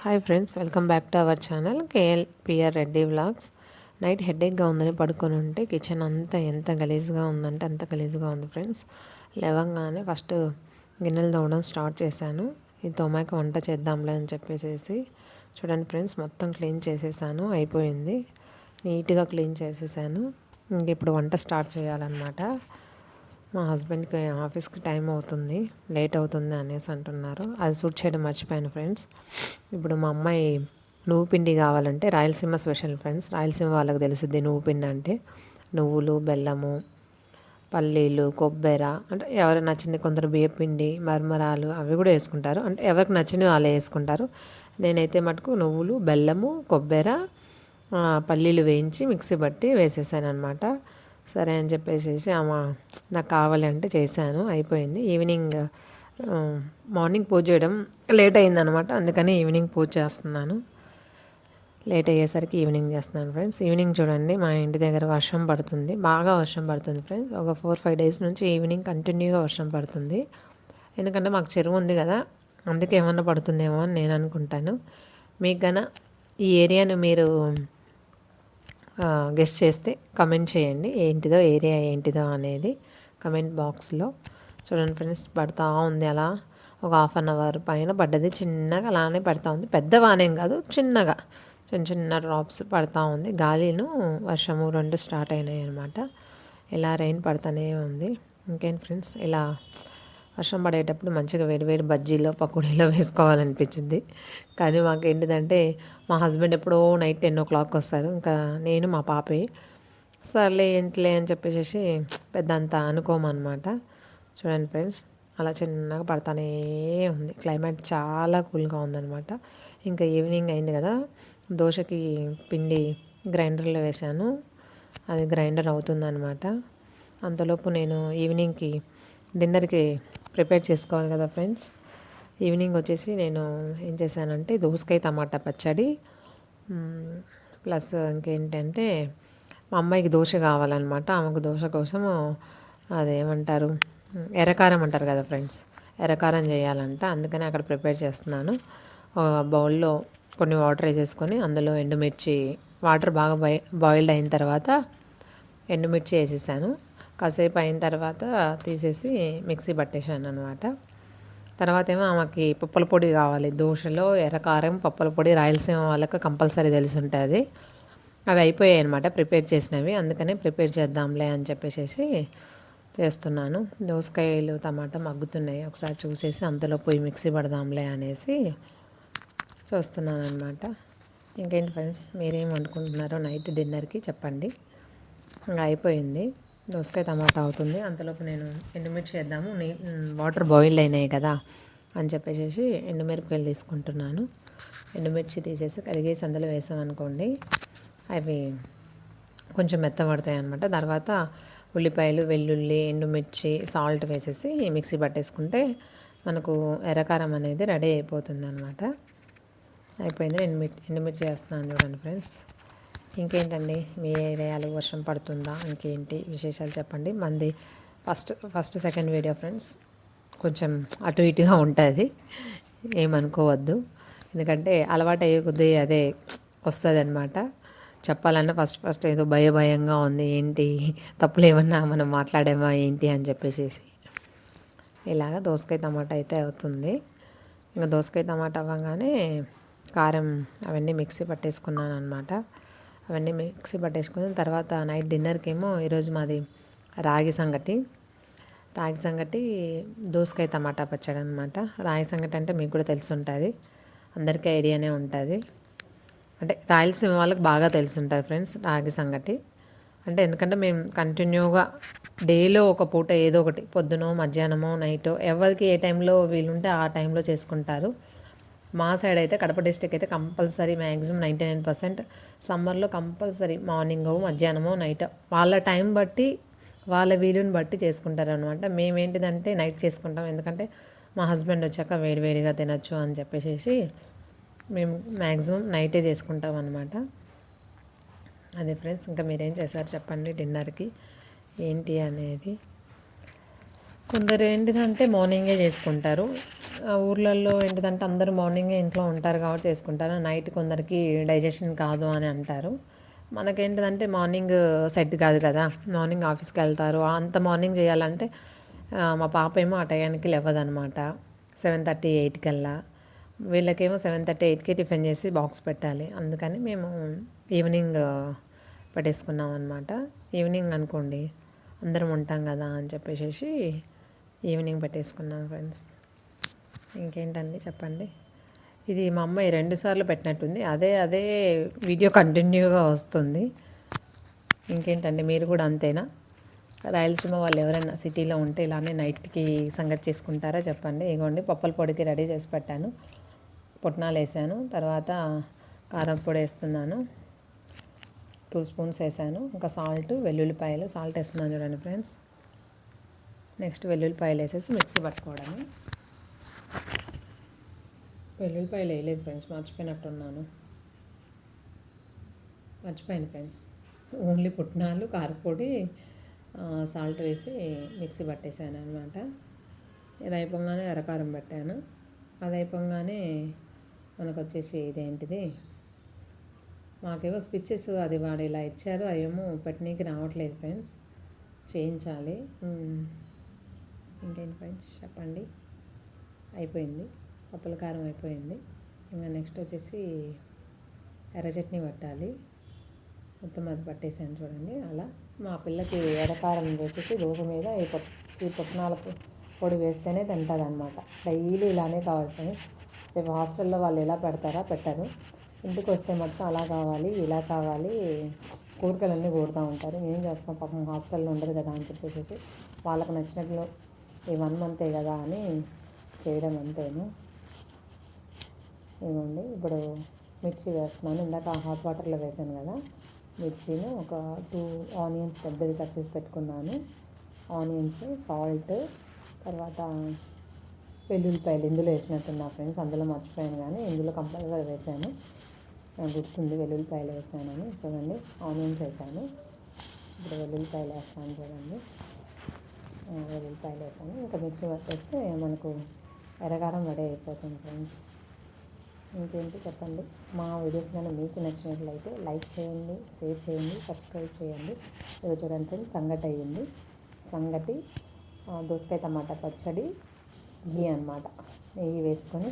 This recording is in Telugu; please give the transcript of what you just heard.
Hi friends, welcome back to our channel KLPR Reddy vlogs. Night హెడేక్గా ఉందని పడుకొని ఉంటే కిచెన్ అంతా ఎంత గలీజ్గా ఉందంటే అంత గలీజ్గా ఉంది ఫ్రెండ్స్. లేవంగానే ఫస్ట్ గిన్నెలు తోమడం స్టార్ట్ చేశాను. ఇది తోమాక వంట చేద్దాంలే అని చెప్పేసి చూడండి ఫ్రెండ్స్, మొత్తం క్లీన్ చేసేసాను. అయిపోయింది, నీట్గా క్లీన్ చేసేసాను. ఇంక ఇప్పుడు వంట స్టార్ట్ చేయాలన్నమాట. మా హస్బెండ్కి ఆఫీస్కి టైం అవుతుంది, లేట్ అవుతుంది అనేసి అంటున్నారు. అది సూట్ చేయడం మర్చిపోయాను ఫ్రెండ్స్. ఇప్పుడు మా అమ్మాయి నువ్వు పిండి కావాలంటే, రాయలసీమ స్పెషల్ ఫ్రెండ్స్. రాయలసీమ వాళ్ళకి తెలుస్తుంది నువ్వు పిండి అంటే. నువ్వులు, బెల్లము, పల్లీలు, కొబ్బెర, అంటే ఎవరికి నచ్చింది. కొందరు బియ్యపిండి, మరమరాలు అవి కూడా వేసుకుంటారు. అంటే ఎవరికి నచ్చినవి వాళ్ళు వేసుకుంటారు. నేనైతే మటుకు నువ్వులు, బెల్లము, కొబ్బెర, పల్లీలు వేయించి మిక్సీ బట్టి వేసేసాను అనమాట. సరే అని చెప్పేసి ఆమె నాకు కావాలి అంటే చేశాను. అయిపోయింది. ఈవినింగ్ మార్నింగ్ పూజ చేయడం లేట్ అయిందనమాట, అందుకని ఈవినింగ్ పూజ చేస్తున్నాను. లేట్ అయ్యేసరికి ఈవినింగ్ చేస్తున్నాను ఫ్రెండ్స్. ఈవినింగ్ చూడండి, మా ఇంటి దగ్గర వర్షం పడుతుంది, బాగా వర్షం పడుతుంది ఫ్రెండ్స్. ఒక 4-5 డేస్ నుంచి ఈవినింగ్ కంటిన్యూగా వర్షం పడుతుంది. ఎందుకంటే మాకు చెరువు ఉంది కదా, అందుకే ఏమన్నా పడుతుందేమో అని నేను అనుకుంటాను. మీకు గన ఈ ఏరియాను మీరు గెస్ చేస్తే కమెంట్ చేయండి, ఏంటిదో ఏరియా ఏంటిదో అనేది కమెంట్ బాక్స్లో. చూడండి ఫ్రెండ్స్, పడుతూ ఉంది అలా. ఒక 1/2 అవర్ పైన పడ్డది, చిన్నగా అలానే పడుతూ ఉంది. పెద్ద వానేం కాదు, చిన్నగా చిన్న చిన్న డ్రాప్స్ పడుతూ ఉంది. గాలిను వర్షము రెండు స్టార్ట్ అయినాయి అనమాట. ఇలా రెయిన్ పడుతూనే ఉంది. ఇంకేంటి ఫ్రెండ్స్, ఇలా వర్షం పడేటప్పుడు మంచిగా వేడివేడి బజ్జీలో పకోడీలో వేసుకోవాలనిపించింది. కానీ మాకేంటిదంటే, మా హస్బెండ్ ఎప్పుడో నైట్ 10 o'clock వస్తారు. ఇంకా నేను మా పాపే. సర్లే ఏంటిలే అని చెప్పేసి పెద్ద అంత అనుకోమన్నమాట. చూడండి ఫ్రెండ్స్, అలా చిన్నగా పడతానే ఉంది. క్లైమేట్ చాలా కూల్గా ఉందన్నమాట. ఇంకా ఈవినింగ్ అయింది కదా, దోశకి పిండి గ్రైండర్లో వేశాను. అది గ్రైండర్ అవుతుందన్నమాట. అంతలోపు నేను ఈవినింగ్కి డిన్నర్కి ప్రిపేర్ చేసుకోవాలి కదా ఫ్రెండ్స్. ఈవినింగ్ వచ్చేసి నేను ఏం చేశానంటే దోసకాయ టమాటా పచ్చడి, ప్లస్ ఇంకేంటంటే మా అమ్మాయికి దోశ కావాలన్నమాట. ఆమెకు దోశ కోసం అదేమంటారు, ఎర్రకారం అంటారు కదా ఫ్రెండ్స్, ఎర్రకారం చేయాలంట. అందుకని అక్కడ ప్రిపేర్ చేస్తున్నాను. ఒక బౌల్లో కొన్ని వాటర్ వేసేసుకొని అందులో ఎండుమిర్చి, వాటర్ బాగా బాయిల్డ్ అయిన తర్వాత ఎండుమిర్చి వేసేసాను. కాసేపు అయిన తర్వాత తీసేసి మిక్సీ పట్టేశాను అనమాట. తర్వాత ఏమో ఆమెకి పప్పుల పొడి కావాలి. దోశలో ఎర్రకారం, పప్పుల పొడి రాయలసీమ వాళ్ళకి కంపల్సరీ తెలిసి ఉంటుంది. అవి అయిపోయాయి అనమాట ప్రిపేర్ చేసినవి, అందుకనే ప్రిపేర్ చేద్దాంలే అని చెప్పేసి చేస్తున్నాను. దోసకాయలు టమాటా మగ్గుతున్నాయి, ఒకసారి చూసేసి అంతలో పోయి మిక్సీ పడదాంలే అనేసి చూస్తున్నాను అనమాట. ఇంకేంటి ఫ్రెండ్స్, మీరేం వండుకుంటున్నారో నైట్ డిన్నర్కి చెప్పండి. ఇంకా అయిపోయింది, దోసకాయ టమాటా అవుతుంది. అంతలోపు నేను ఎండుమిర్చి చేద్దాము, వాటర్ బాయిల్ అయినాయి కదా అని చెప్పేసి ఎండుమిరపకాయలు తీసుకుంటున్నాను. ఎండుమిర్చి తీసేసి కరిగేసి అందులో వేసామనుకోండి, అవి కొంచెం మెత్తబడతాయి అనమాట. తర్వాత ఉల్లిపాయలు, వెల్లుల్లి, ఎండుమిర్చి, సాల్ట్ వేసేసి మిక్సీ పట్టేసుకుంటే మనకు ఎర్రకారం అనేది రెడీ అయిపోతుంది అనమాట. అయిపోయింది. ఎండుమిర్చి వేస్తున్నాను చూడండి ఫ్రెండ్స్. ఇంకేంటండి, మీ ఏరియాలో వర్షం పడుతుందా, ఇంకేంటి విశేషాలు చెప్పండి. మంది ఫస్ట్ సెకండ్ వీడియో ఫ్రెండ్స్, కొంచెం అటు ఇటుగా ఉంటుంది, ఏమనుకోవద్దు. ఎందుకంటే అలవాటు అయ్యే కొద్దీ అదే వస్తుంది అనమాట. చెప్పాలన్నా ఫస్ట్ ఏదో భయంగా ఉంది, ఏంటి తప్పులు ఏమన్నా మనం మాట్లాడామా ఏంటి అని చెప్పేసి. ఇలాగ దోసకాయ టమాటా అయితే అవుతుంది. ఇంకా దోసకాయ టమాటా అవ్వగానే కారం అవన్నీ మిక్సీ పట్టేసుకున్నాను అనమాట. అవన్నీ మిక్సీ పట్టేసుకుని తర్వాత నైట్ డిన్నర్కి ఏమో ఈరోజు మాది రాగి సంగటి. దోసకాయ టమాటా పచ్చడి అనమాట. రాగి సంగటి అంటే మీకు కూడా తెలిసి ఉంటుంది, అందరికీ ఐడియానే ఉంటుంది. అంటే రాయలసీమ వాళ్ళకి బాగా తెలిసి ఉంటుంది ఫ్రెండ్స్ రాగి సంగటి అంటే. ఎందుకంటే మేము కంటిన్యూగా డేలో ఒక పూట ఏదో ఒకటి, పొద్దునో మధ్యాహ్నమో నైటో, ఎవరికి ఏ టైంలో వీలుంటే ఆ టైంలో చేసుకుంటారు. మా సైడ్ అయితే కడప డిస్ట్రిక్ట్ అయితే కంపల్సరీ మ్యాక్సిమం 99% సమ్మర్లో కంపల్సరీ మార్నింగ్, మధ్యాహ్నమో, నైట్ వాళ్ళ టైం బట్టి, వాళ్ళ వీలుని బట్టి చేసుకుంటారు అనమాట. మేమేంటిదంటే నైట్ చేసుకుంటాం, ఎందుకంటే మా హస్బెండ్ వచ్చాక వేడివేడిగా తినచ్చు అని చెప్పేసి మేము మ్యాక్సిమం నైటే చేసుకుంటాం అనమాట. అదే ఫ్రెండ్స్, ఇంకా మీరేం చేశారు చెప్పండి డిన్నర్కి ఏంటి అనేది. కొందరు ఏంటిదంటే మార్నింగే చేసుకుంటారు. ఊర్లలో ఏంటిదంటే అందరూ మార్నింగే ఇంట్లో ఉంటారు కాబట్టి చేసుకుంటారు. నైట్ కొందరికి డైజెషన్ కాదు అని అంటారు. మనకేంటిదంటే మార్నింగ్ సెట్ కాదు కదా! మార్నింగ్ ఆఫీస్‌కి వెళ్తారు. అంత మార్నింగ్ చేయాలంటే మా పాప ఏమో ఆ టయానికి లేవదనమాట. 7:30, 8 కల్లా. వీళ్ళకేమో 7:30, 8కే టిఫిన్ చేసి బాక్స్ పెట్టాలి. అందుకని మేము ఈవినింగ్ పెట్టేసుకున్నాం అనమాట. ఈవినింగ్ అనుకోండి అందరం ఉంటాం కదా అని చెప్పేసేసి ఈవినింగ్ పెట్టేసుకున్నాం ఫ్రెండ్స్. ఇంకేంటండి చెప్పండి. ఇది మా అమ్మాయి 2 సార్లు పెట్టినట్టుంది. అదే అదే వీడియో కంటిన్యూగా వస్తుంది. ఇంకేంటండి మీరు కూడా అంతేనా? రాయలసీమ వాళ్ళు ఎవరైనా సిటీలో ఉంటే ఇలానే నైట్కి సంగతి చేసుకుంటారా చెప్పండి. ఇగోండి పప్పుల పొడికి రెడీ చేసి పెట్టాను. పుట్నాలు వేసాను, తర్వాత కారం పొడి వేస్తున్నాను, 2 స్పూన్స్ వేసాను, ఇంకా సాల్ట్, వెల్లుల్లిపాయలు సాల్ట్ వేస్తున్నాను చూడండి ఫ్రెండ్స్. నెక్స్ట్ వెల్లుల్లిపాయలు వేసేసి మిక్సీ పట్టుకోవడమే. వెల్లుల్లిపాయలు వేయలేదు ఫ్రెండ్స్, మర్చిపోయాను ఫ్రెండ్స్. ఓన్లీ పుట్నాలు, కారపొడి, సాల్ట్ వేసి మిక్సీ పట్టేసాను అనమాట. ఇది అయిపోగానే ఎర్రకారం పెట్టాను. అది అయిపోగానే మనకు వచ్చేసి ఇదేంటిది, మాకేమో స్విచ్చెస్ అది వాడు ఇలా ఇచ్చారు, అవేమో పెట్టనీకి రావట్లేదు ఫ్రెండ్స్, చేయించాలి. ఇంకేంటి ఫ్రెండ్స్ చెప్పండి. అయిపోయింది, పప్పుల కారం అయిపోయింది. ఇంకా నెక్స్ట్ వచ్చేసి ఎర్ర చట్నీ పట్టాలి. మొత్తం అది పట్టేసాను చూడండి. అలా మా పిల్లకి ఎర్రకారం వేసేసి దోశ మీద ఈ పుట్నాల పొడి వేస్తేనే తింటుంది అనమాట. డైలీ ఇలానే కావాలి ఫ్రెండ్స్. రేపు హాస్టల్లో వాళ్ళు ఎలా పెడతారా పెట్టరు. ఇంటికి వస్తే మొత్తం అలా కావాలి, ఇలా కావాలి, కోరికలన్నీ కోరుతూ ఉంటారు. ఏం చేస్తాం పాపం, హాస్టల్లో ఉండదు కదా అని చెప్పేసి వాళ్ళకు నచ్చినట్లు ఈ 1 మంతే కదా అని చేయడం అంతేను. ఏమండి ఇప్పుడు మిర్చి వేస్తున్నాను. ఇందాక హాట్ వాటర్లో వేసాను కదా మిర్చిని, ఒక 2 ఆనియన్స్ పెద్దవి కట్ చేసి పెట్టుకున్నాను. ఆనియన్స్, సాల్ట్, తర్వాత వెల్లుల్లిపాయలు ఇందులో వేసినట్టున్నా ఫ్రెండ్స్, అందులో మర్చిపోయాను కానీ ఇందులో కంపల్సరీ వేసాను. నాకు గుర్తుంది వెల్లుల్లిపాయలు వేసానని. చూడండి ఆనియన్స్ వేసాను. ఇప్పుడు వెల్లుల్లిపాయలు వేస్తాను చూడండి. వెల్లుల్లిపాయలు వేసాను. ఇంకా మిక్సీ పట్టేస్తే మనకు ఎర్రకారం రెడీ అయిపోతుంది ఫ్రెండ్స్. ఇంకేంటి చెప్పండి. మా వీడియోస్ కానీ మీకు నచ్చినట్లయితే లైక్ చేయండి, షేర్ చేయండి, సబ్స్క్రైబ్ చేయండి. ఇది చూడండి ఫ్రెండ్స్, సంగటి అయ్యింది. దోసకాయ టమాటా పచ్చడి, ఘీ అనమాట, నెయ్యి వేసుకొని